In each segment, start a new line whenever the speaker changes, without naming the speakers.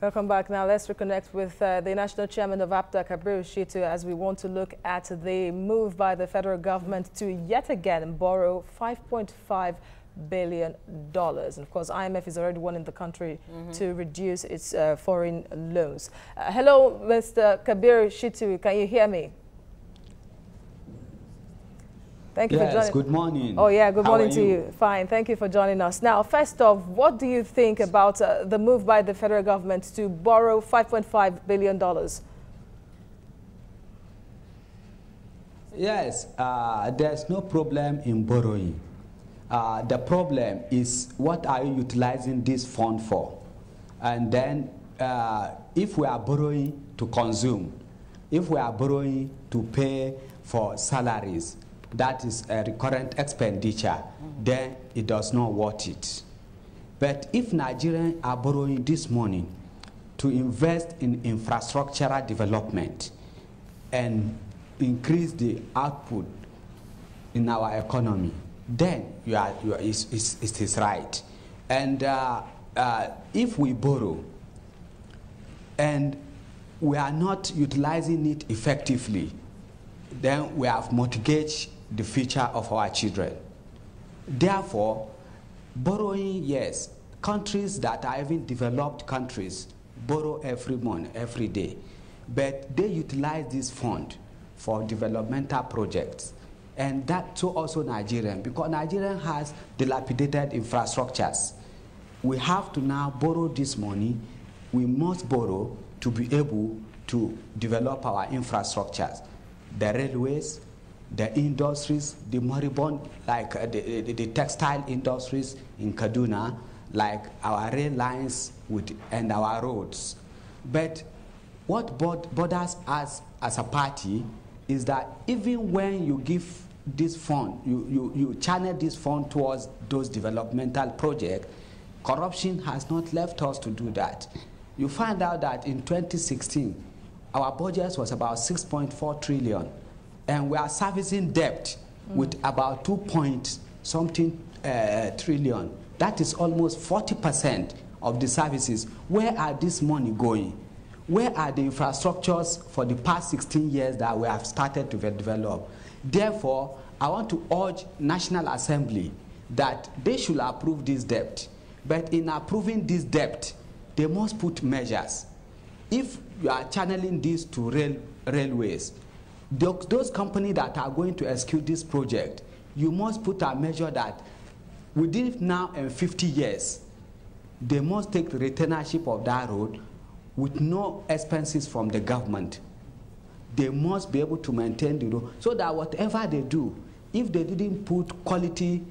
Welcome back. Now let's reconnect with the National Chairman of APTA, Kabir Shitu, as we want to look at the move by the federal government to yet again borrow $5.5 billion. And of course, IMF is already one in the country to reduce its foreign loans. Hello, Mr. Kabir Shitu. Can you hear me? Thank you for joining.
Good morning.
Oh, yeah, good morning to you. Fine, thank you for joining us. Now, first off, what do you think about the move by the federal government to borrow $5.5 billion?
Yes, there's no problem in borrowing. The problem is, what are you utilizing this fund for? And then, if we are borrowing to consume, if we are borrowing to pay for salaries, that is a recurrent expenditure, then it does not worth it. But if Nigerians are borrowing this money to invest in infrastructural development and increase the output in our economy, then it is right. And if we borrow and we are not utilizing it effectively, then we have mortgaged the future of our children. Therefore, borrowing, yes, countries that are even developed countries borrow every month, every day, but they utilize this fund for developmental projects. And that too also Nigerian, because Nigeria has dilapidated infrastructures. We have to now borrow this money. We must borrow to be able to develop our infrastructures. The railways, the industries, the moribund, like the textile industries in Kaduna, like our rail lines and our roads. But what bothers us as a party is that even when you give this fund, you channel this fund towards those developmental projects, corruption has not left us to do that. You find out that in 2016, our budget was about 6.4 trillion. And we are servicing debt with about 2-point-something trillion. That is almost 40% of the services. Where are this money going? Where are the infrastructures for the past 16 years that we have started to develop? Therefore, I want to urge National Assembly that they should approve this debt. But in approving this debt, they must put measures. If you are channeling this to railways, those companies that are going to execute this project, you must put a measure that within now and 50 years, they must take the retainership of that road with no expenses from the government. They must be able to maintain the road so that whatever they do, if they didn't put quality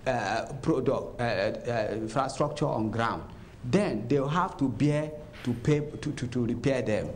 infrastructure on ground, then they'll have to bear to pay to repair them.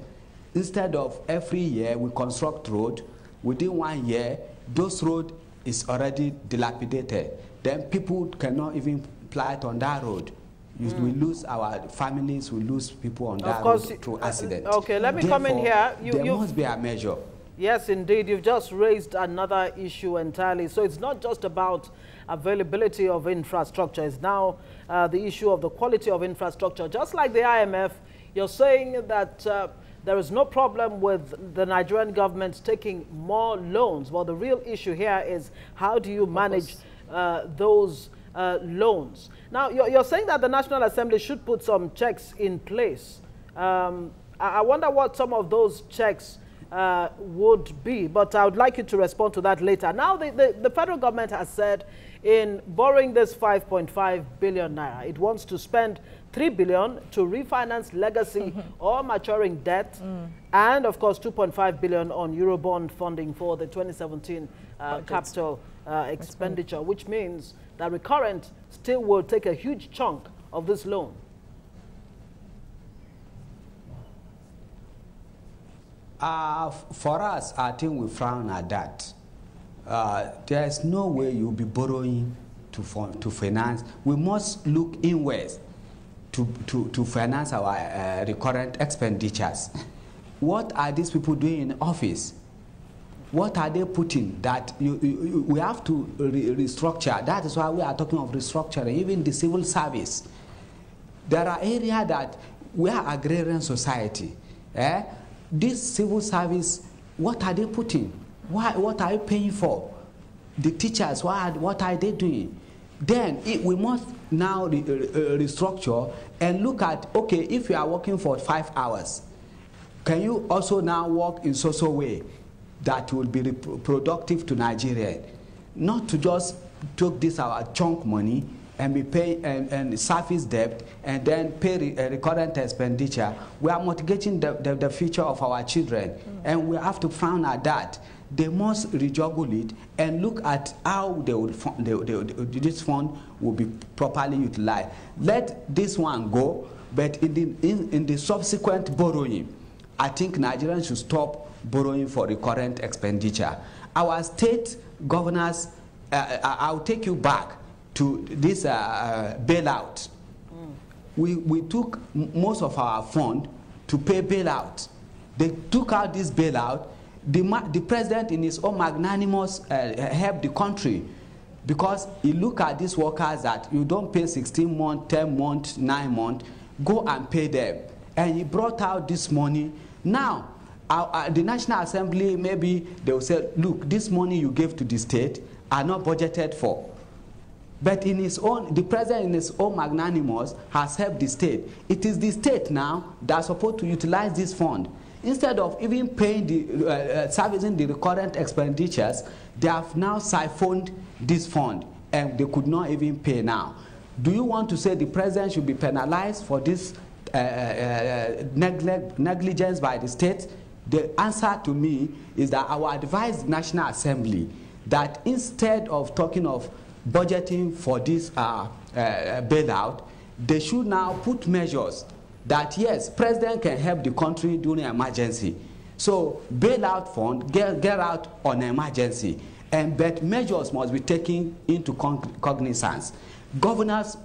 Instead of every year we construct road, within 1 year, those road is already dilapidated. Then people cannot even ply it on that road. We lose our families, we lose people on that road through accident.
Okay, let me come in here.
There must be a measure.
Yes, indeed. You've just raised another issue entirely. So it's not just about availability of infrastructure. It's now the issue of the quality of infrastructure. Just like the IMF, you're saying that there is no problem with the Nigerian government taking more loans. Well, the real issue here is how do you manage those loans? Now, you're saying that the National Assembly should put some checks in place. I wonder what some of those checks would be, but I would like you to respond to that later. Now, the federal government has said in borrowing this 5.5 billion naira, it wants to spend 3 billion to refinance legacy or maturing debt, and of course 2.5 billion on Eurobond funding for the 2017 capital expenditure, which means that Recurrent still will take a huge chunk of this loan.
For us, I think we frown at that. There is no way you'll be borrowing to finance. We must look inwards to finance our recurrent expenditures. What are these people doing in office? What are they putting that we have to restructure? That is why we are talking of restructuring, even the civil service. There are areas that we are agrarian society. This civil service, what are they putting? What are you paying for? The teachers, what are they doing? Then we must now restructure and look at, okay, if you are working for 5 hours, can you also now work in such a way that will be productive to Nigeria? Not to just take this our chunk money and be paying and service debt and then pay recurrent expenditure. We are mitigating the future of our children, and we have to frown at that. They must rejuggle it and look at how this fund will be properly utilized. Let this one go, but in the subsequent borrowing, I think Nigerians should stop borrowing for recurrent expenditure. Our state governors, I'll take you back to this bailout. We took most of our fund to pay bailout. They took out this bailout. The president in his own magnanimous helped the country, because he look at these workers that you don't pay 16 months, 10 months, 9 months, go and pay them. And he brought out this money. Now, the National Assembly, maybe they will say, look, this money you gave to the state are not budgeted for. But in his own, the president in his own magnanimous has helped the state. It is the state now that's supposed to utilize this fund. Instead of even paying servicing the recurrent expenditures, they have now siphoned this fund, and they could not even pay now. Do you want to say the president should be penalized for this negligence by the state? The answer to me is that I will advise the National Assembly that instead of talking of budgeting for this bailout, they should now put measures that, yes, president can help the country during emergency. So bailout fund, get out on emergency, but measures must be taken into cognizance. Governors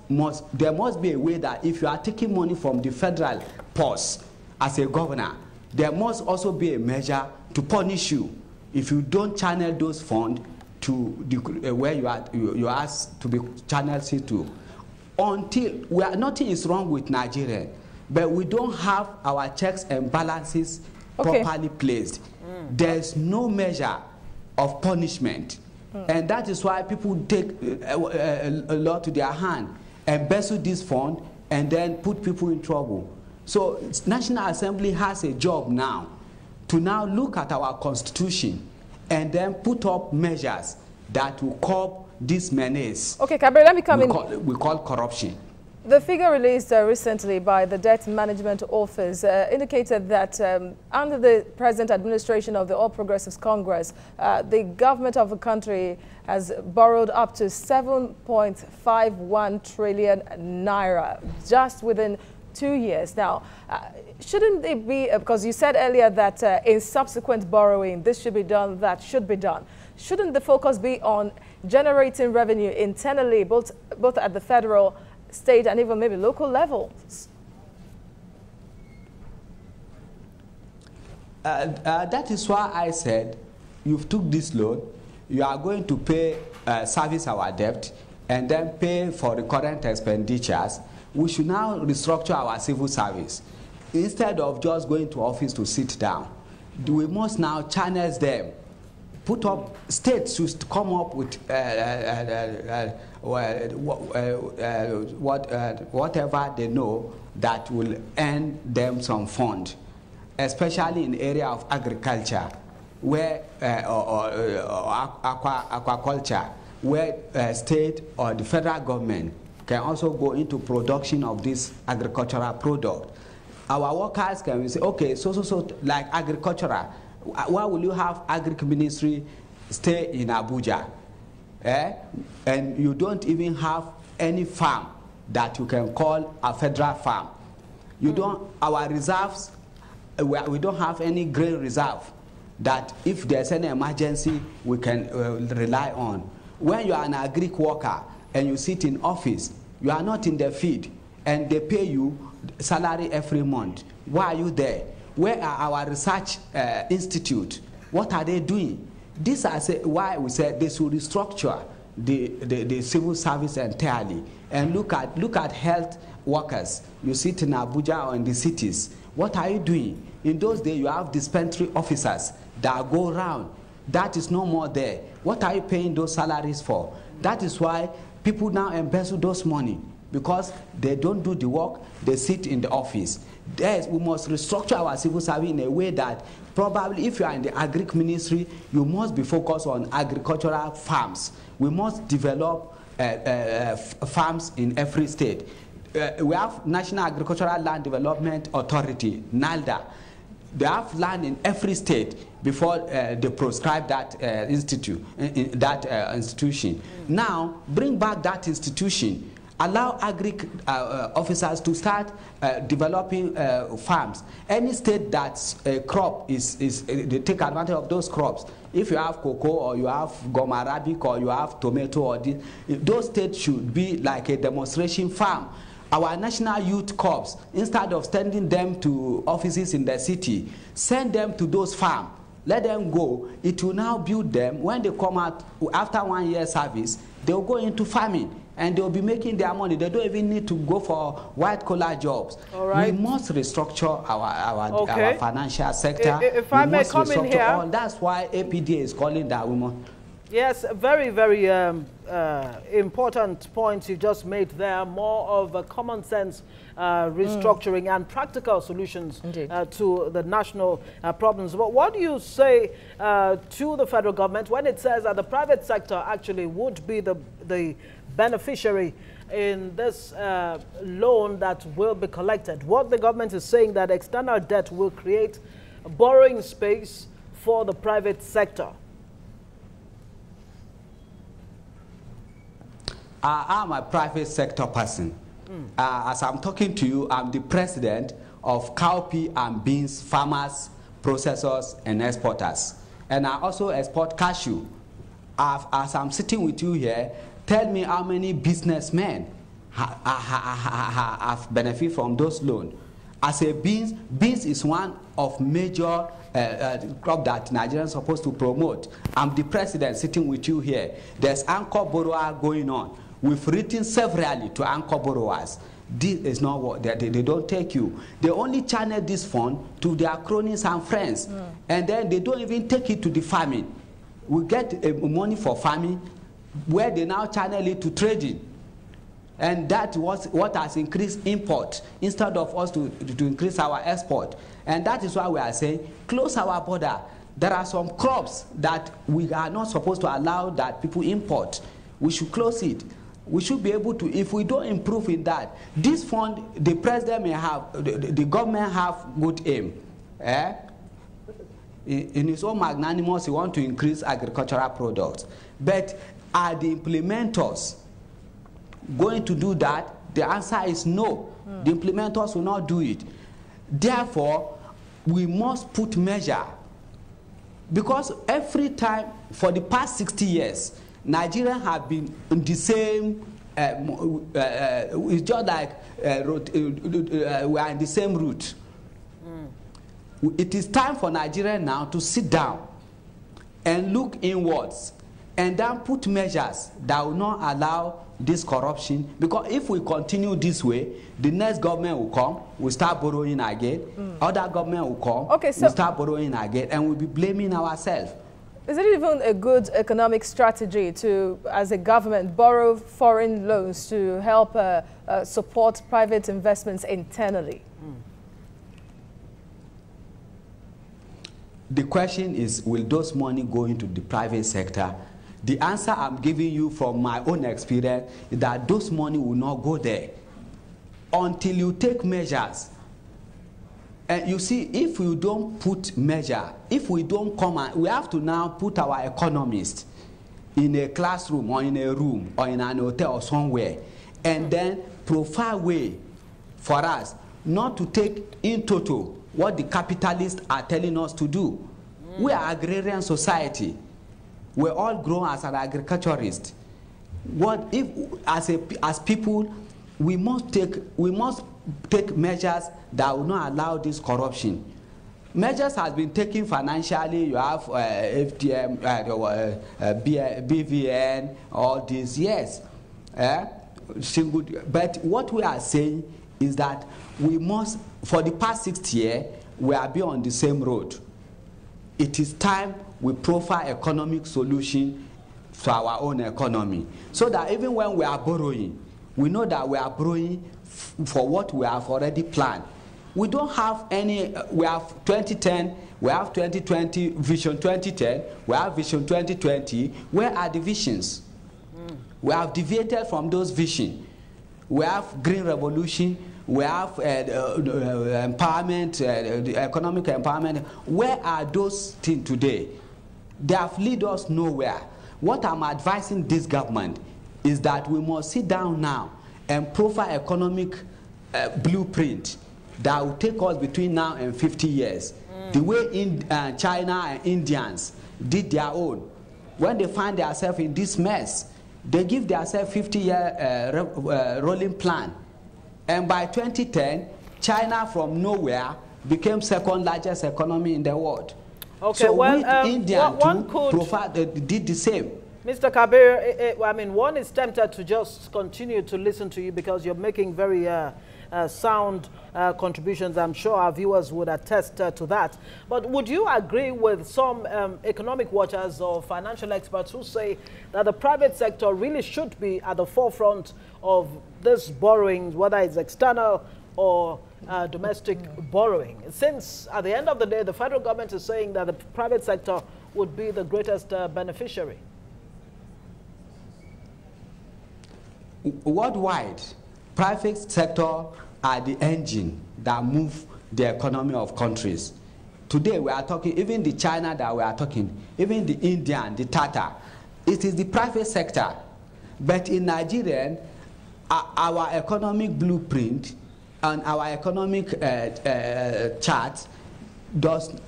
there must be a way that if you are taking money from the federal purse as a governor, there must also be a measure to punish you if you don't channel those funds to the, where you are asked to be channeled to. Until nothing is wrong with Nigeria, but we don't have our checks and balances properly placed. There's no measure of punishment. And that is why people take a law to their hand, embezzle this fund, and then put people in trouble. So National Assembly has a job now to now look at our constitution and then put up measures that will curb this menace. Okay,
Kabir, let me come in.
We call corruption.
The figure released recently by the Debt Management Office indicated that under the present administration of the All Progressives Congress, the government of the country has borrowed up to 7.51 trillion naira just within 2 years. Now, shouldn't it be, because you said earlier that in subsequent borrowing, this should be done, that should be done. Shouldn't the focus be on generating revenue internally, both at the federal, state, and even maybe local levels?
That is why I said, you've took this loan, you are going to pay, service our debt, and then pay for the current expenditures. We should now restructure our civil service. Instead of just going to office to sit down, we must now channel them. Put up, states should come up with whatever they know that will earn them some fund, especially in the area of agriculture, where aquaculture, where state or the federal government can also go into production of this agricultural product. Our workers can say, okay, so like agricultural, why will you have agric ministry stay in Abuja? And you don't even have any farm that you can call a federal farm. You don't, our reserves, we don't have any grain reserve that if there's any emergency, we can rely on. When you are an agric worker and you sit in office, you are not in the field, and they pay you salary every month. Why are you there? Where are our research institute? What are they doing? This is why we said they should restructure the civil service entirely and look at health workers. You sit in Abuja or in the cities. What are you doing? In those days, you have dispensary officers that go around. That is no more there. What are you paying those salaries for? That is why people now embezzle those money, because they don't do the work, they sit in the office. We must restructure our civil service in a way that probably if you are in the agric ministry, you must be focused on agricultural farms. We must develop farms in every state. We have National Agricultural Land Development Authority, NALDA. They have land in every state before they proscribe that institution. Now, bring back that institution. Allow agric officers to start developing farms. Any state that's a crop they take advantage of those crops. If you have cocoa, or you have gum arabic, or you have tomato, or this, those states should be like a demonstration farm. Our National Youth Corps, instead of sending them to offices in the city, send them to those farms. Let them go. It will now build them. When they come out after 1 year service, they will go into farming, and they will be making their money. They don't even need to go for white-collar jobs.
All right.
We must restructure our financial sector.
If I may come in here.
That's why APDA is calling that we must.
Yes, very, very important points you just made there. More of a common sense restructuring and practical solutions to the national problems. But what do you say to the federal government when it says that the private sector actually would be the beneficiary in this loan that will be collected? What the government is saying, that external debt will create borrowing space for the private sector.
I'm a private sector person. As I'm talking to you, I'm the president of cowpea and beans farmers, processors, and exporters. And I also export cashew. As I'm sitting with you here, tell me how many businessmen have benefited from those loans. As a beans is one of major crop that Nigerians are supposed to promote. I'm the president sitting with you here. There's anchor borrower going on. We've written severally to anchor borrowers. This is not what they don't take you. They only channel this fund to their cronies and friends, and then they don't even take it to the farming. We get money for farming, where they now channel it to trading, and that was what has increased import instead of us to increase our export. And that is why we are saying close our border. There are some crops that we are not supposed to allow that people import. We should close it. We should be able to, if we don't improve in that, this fund, the president may have, the government have good aim. In his own magnanimous, he wants to increase agricultural products. But are the implementers going to do that? The answer is no. The implementers will not do it. Therefore, we must put measure. Because every time, for the past 60 years, Nigerians have been in the same, it's just like we are in the same route. It is time for Nigeria now to sit down and look inwards and then put measures that will not allow this corruption. Because if we continue this way, the next government will come, we'll start borrowing again. Other government will come, we'll start borrowing again, and we'll be blaming ourselves.
Is it even a good economic strategy to, as a government, borrow foreign loans to help support private investments internally?
The question is, will those money go into the private sector? The answer I'm giving you from my own experience is that those money will not go there until you take measures. And you see, if you don't put measure, if we don't come and we have to now put our economists in a classroom or in a room or in an hotel or somewhere, and then profile way for us not to take in total what the capitalists are telling us to do. We are agrarian society. We're all grown as an agriculturist. What if, as people, we must take measures that will not allow this corruption. Measures has been taken financially. You have FTM, BVN, all these. Yes, single. But what we are saying is that we must, for the past 60 years, we have been on the same road. It is time we profile economic solution to our own economy, so that even when we are borrowing, we know that we are borrowing for what we have already planned. We don't have any, we have 2010, we have 2020, Vision 2010, we have Vision 2020. Where are the visions? We have deviated from those visions. We have green revolution, we have empowerment, economic empowerment. Where are those things today? They have led us nowhere. What I'm advising this government is that we must sit down now and profile economic blueprint that will take us between now and 50 years. The way China and Indians did their own. When they find themselves in this mess, they give themselves 50-year rolling plan. And by 2010, China from nowhere became second largest economy in the world.
Okay,
so
well,
India did the same.
Mr. Kabir, I mean, one is tempted to just continue to listen to you because you're making very sound contributions. I'm sure our viewers would attest to that. But would you agree with some economic watchers or financial experts who say that the private sector really should be at the forefront of this borrowing, whether it's external or domestic borrowing, since at the end of the day, the federal government is saying that the private sector would be the greatest beneficiary?
Worldwide, private sector are the engine that move the economy of countries. Today we are talking, even the China that we are talking, even the Indian, the Tata, it is the private sector. But in Nigeria, our economic blueprint and our economic chart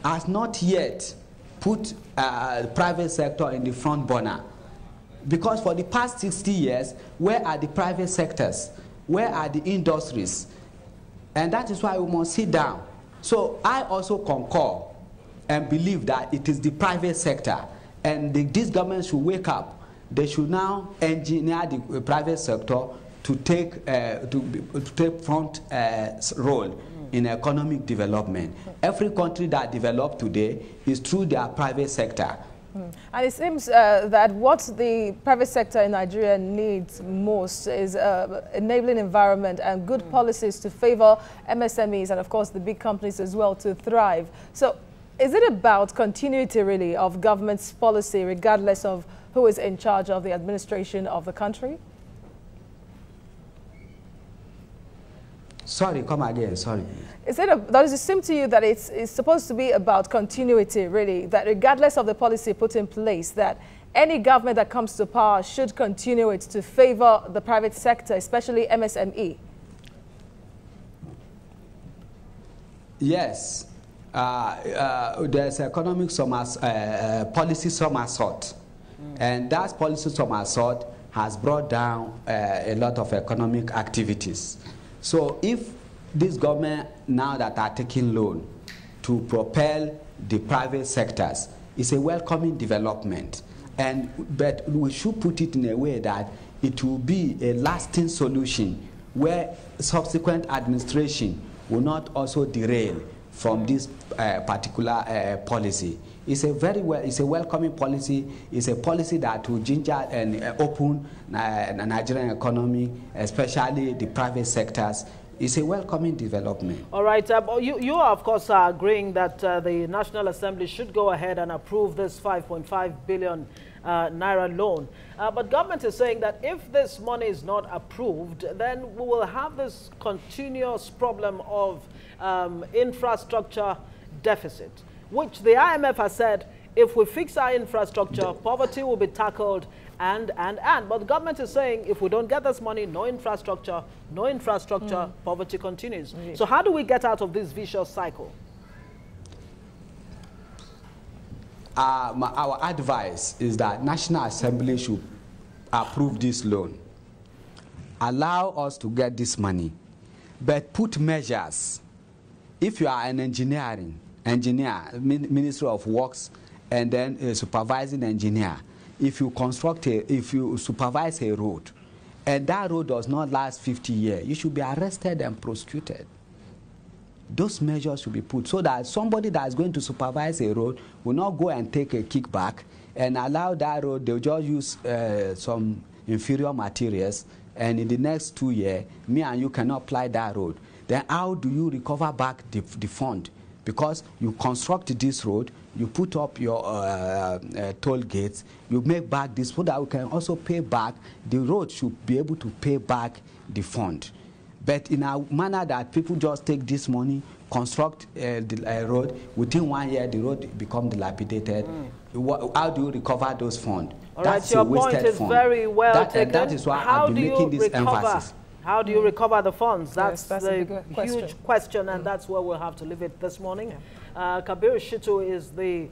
has not yet put private sector in the front burner. Because for the past 60 years, where are the private sectors? Where are the industries? And that is why we must sit down. So I also concur and believe that it is the private sector, and this government should wake up. They should now engineer the private sector to take front role in economic development. Every country that developed today is through their private sector.
And it seems that what the private sector in Nigeria needs most is enabling environment and good policies to favor MSMEs and, of course, the big companies as well to thrive. So is it about continuity, really, of government's policy, regardless of who is in charge of the administration of the country?
Sorry, come again, sorry.
Does it seem to you that it's supposed to be about continuity, really, that regardless of the policy put in place, that any government that comes to power should continue it to favor the private sector, especially MSME?
Yes. There's economic policy somersault. And that policy somersault has brought down a lot of economic activities. So if this government now that are taking loan to propel the private sectors, it's a welcoming development. But we should put it in a way that it will be a lasting solution where subsequent administration will not also derail from this particular policy. It's a welcoming policy. It's a policy that will ginger and open the Nigerian economy, especially the private sectors. It's a welcoming development.
All right. You are, of course, agreeing that the National Assembly should go ahead and approve this 5.5 billion naira loan. But government is saying that if this money is not approved, then we will have this continuous problem of infrastructure deficit, which the IMF has said, if we fix our infrastructure, poverty will be tackled and. But the government is saying, if we don't get this money, no infrastructure, poverty continues. So how do we get out of this vicious cycle?
Our advice is that National Assembly should approve this loan. Allow us to get this money, but put measures. If you are an engineer, Ministry of Works, and then a supervising engineer, if you supervise a road, and that road does not last 50 years, you should be arrested and prosecuted. Those measures should be put so that somebody that is going to supervise a road will not go and take a kickback and allow that road. They'll just use some inferior materials, and in the next 2 years, me and you cannot apply that road. Then how do you recover back the fund? Because you construct this road, you put up your toll gates, you make back this so that we can also pay back. The road should be able to pay back the fund. But in a manner that people just take this money, construct the road, within 1 year the road become dilapidated. How do you recover those funds?
All right, your point is very well taken.
That is why I've been making this emphasis.
How do you recover the funds? That's the
question.
Huge question, and that's where we'll have to leave it this morning. Kabir Shitu is the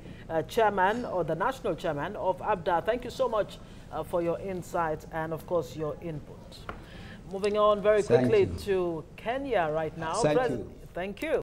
chairman, or the national chairman of ABDA. Thank you so much for your insight and, of course, your input. Moving on very quickly to Kenya right now.
Thank you.
Thank you.